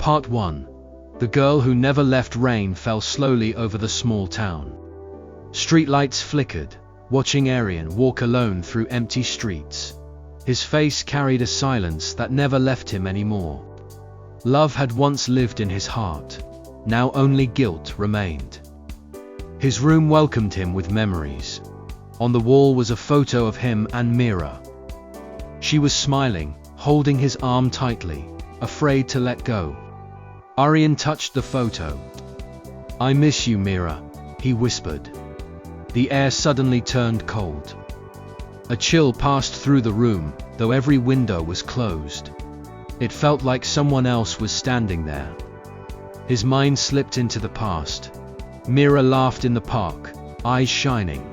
Part 1. The girl who never left. Rain fell slowly over the small town. Streetlights flickered, watching Aryan walk alone through empty streets. His face carried a silence that never left him anymore. Love had once lived in his heart. Now only guilt remained. His room welcomed him with memories. On the wall was a photo of him and Meera. She was smiling, holding his arm tightly, afraid to let go. Aryan touched the photo. "I miss you, Meera," he whispered. The air suddenly turned cold. A chill passed through the room, though every window was closed. It felt like someone else was standing there. His mind slipped into the past. Meera laughed in the park, eyes shining.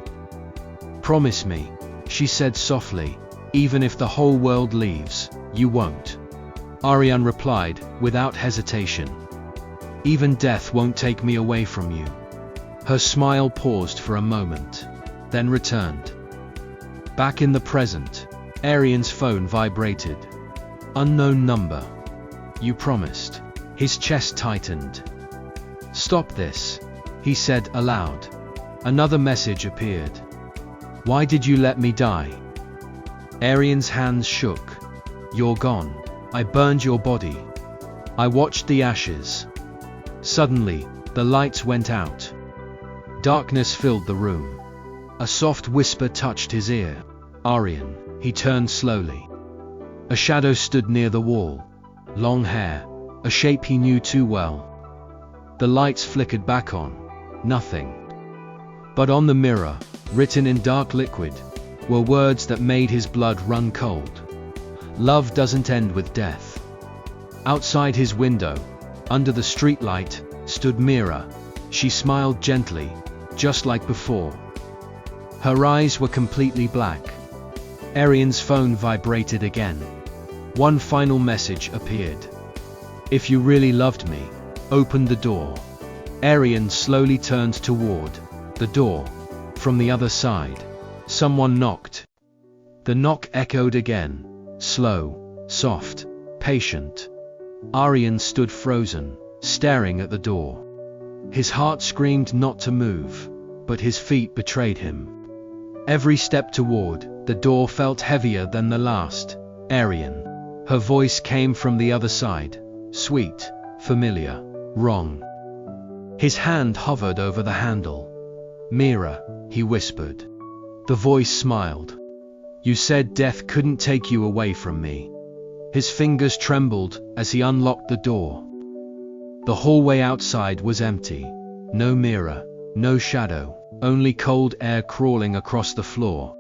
"Promise me," she said softly, "even if the whole world leaves, you won't." Aryan replied, without hesitation. "Even death won't take me away from you." Her smile paused for a moment, then returned. Back in the present, Aryan's phone vibrated. Unknown number. "You promised." His chest tightened. "Stop this," he said aloud. Another message appeared. "Why did you let me die?" Aryan's hands shook. "You're gone. I burned your body. I watched the ashes." Suddenly, the lights went out. Darkness filled the room. A soft whisper touched his ear. "Aryan." He turned slowly. A shadow stood near the wall. Long hair, a shape he knew too well. The lights flickered back on. Nothing. But on the mirror, written in dark liquid, were words that made his blood run cold. "Love doesn't end with death." Outside his window, under the streetlight, stood Meera. She smiled gently, just like before. Her eyes were completely black. Aryan's phone vibrated again. One final message appeared. "If you really loved me, open the door." Aryan slowly turned toward the door. From the other side, someone knocked. The knock echoed again, slow, soft, patient. Aryan stood frozen, staring at the door. His heart screamed not to move, but his feet betrayed him. Every step toward the door felt heavier than the last. "Aryan." Her voice came from the other side, sweet, familiar, wrong. His hand hovered over the handle. "Meera," he whispered. The voice smiled. "You said death couldn't take you away from me." His fingers trembled as he unlocked the door. The hallway outside was empty. No Meera, no shadow, only cold air crawling across the floor.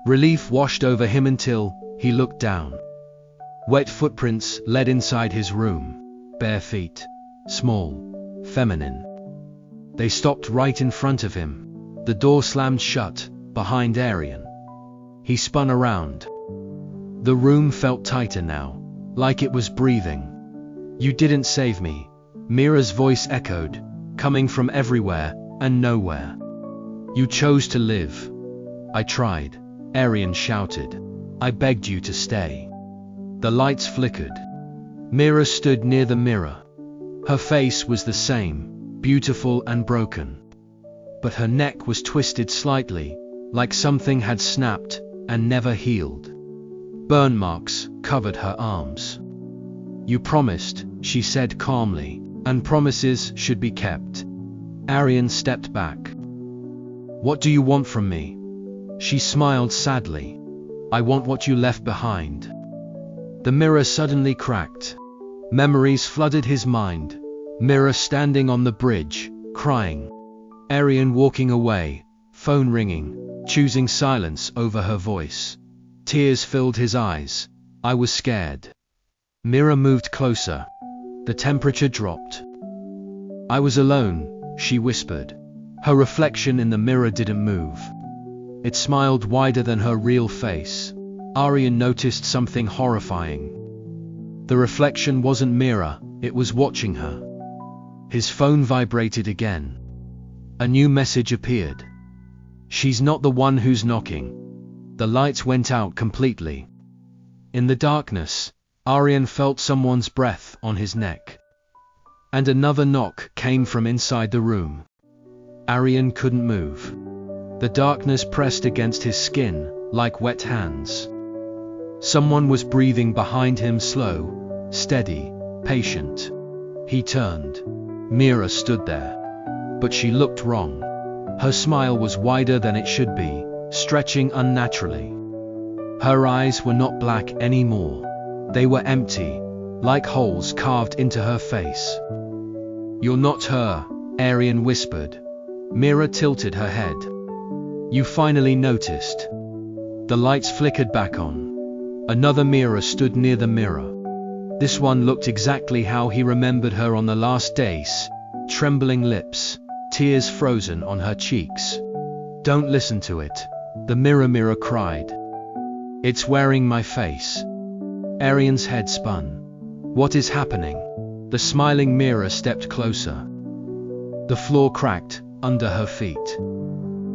Relief washed over him until he looked down. Wet footprints led inside his room. Bare feet, small, feminine. They stopped right in front of him. The door slammed shut, behind Aryan. He spun around. The room felt tighter now, like it was breathing. "You didn't save me," Meera's voice echoed, coming from everywhere and nowhere. "You chose to live." "I tried," Aryan shouted. "I begged you to stay." The lights flickered. Meera stood near the mirror. Her face was the same, beautiful and broken. But her neck was twisted slightly, like something had snapped and never healed. Burn marks covered her arms. "You promised," she said calmly, "and promises should be kept." Aryan stepped back. "What do you want from me?" She smiled sadly. "I want what you left behind." The mirror suddenly cracked. Memories flooded his mind. Meera standing on the bridge, crying. Aryan walking away, phone ringing, choosing silence over her voice. Tears filled his eyes. "I was scared." Meera moved closer. The temperature dropped. "I was alone," she whispered. Her reflection in the mirror didn't move. It smiled wider than her real face. Aryan noticed something horrifying. The reflection wasn't Meera, it was watching her. His phone vibrated again. A new message appeared. "She's not the one who's knocking." The lights went out completely. In the darkness, Aryan felt someone's breath on his neck. And another knock came from inside the room. ARYAN couldn't move. The darkness pressed against his skin, like wet hands. Someone was breathing behind him, slow, steady, patient. He turned. Meera stood there. But she looked wrong. Her smile was wider than it should be, stretching unnaturally. Her eyes were not black anymore. They were empty, like holes carved into her face. "You're not her," ARYAN whispered. Meera tilted her head. "You finally noticed." The lights flickered back on. Another Meera stood near the mirror. This one looked exactly how he remembered her on the last days, trembling lips, tears frozen on her cheeks. "Don't listen to it," the mirror cried. "It's wearing my face." ARYAN's head spun. "What is happening?" The smiling mirror stepped closer. The floor cracked under her feet.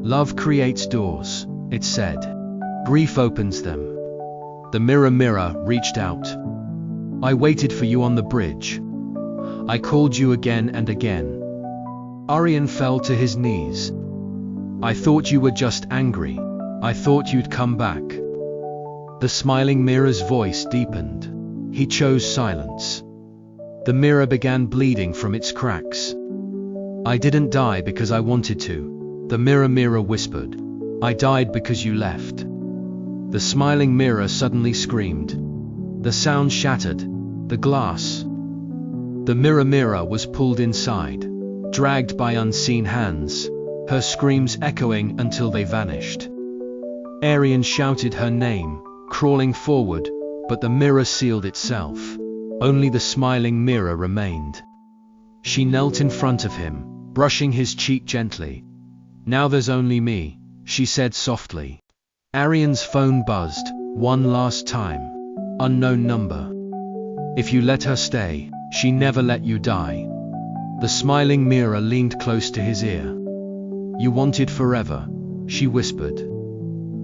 "Love creates doors," it said. "Grief opens them." The mirror reached out. "I waited for you on the bridge. I called you again and again." ARYAN fell to his knees. "I thought you were just angry. I thought you'd come back." The smiling mirror's voice deepened. He chose silence. The mirror began bleeding from its cracks. "I didn't die because I wanted to," the mirror whispered. "I died because you left." The smiling mirror suddenly screamed. The sound shattered. The glass. The mirror was pulled inside, dragged by unseen hands, her screams echoing until they vanished. ARYAN shouted her name, crawling forward, but the mirror sealed itself. Only the smiling mirror remained. She knelt in front of him, brushing his cheek gently. "Now there's only me," she said softly. ARYAN's phone buzzed, one last time. Unknown number. "If you let her stay, she never let you die." The smiling mirror leaned close to his ear. "You wanted forever," she whispered.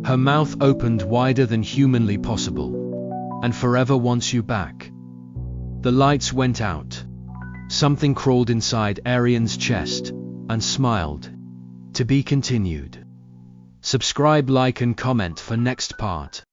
Her mouth opened wider than humanly possible. "And forever wants you back." The lights went out. Something crawled inside ARYAN's chest and smiled. To be continued. Subscribe, like and comment for next part.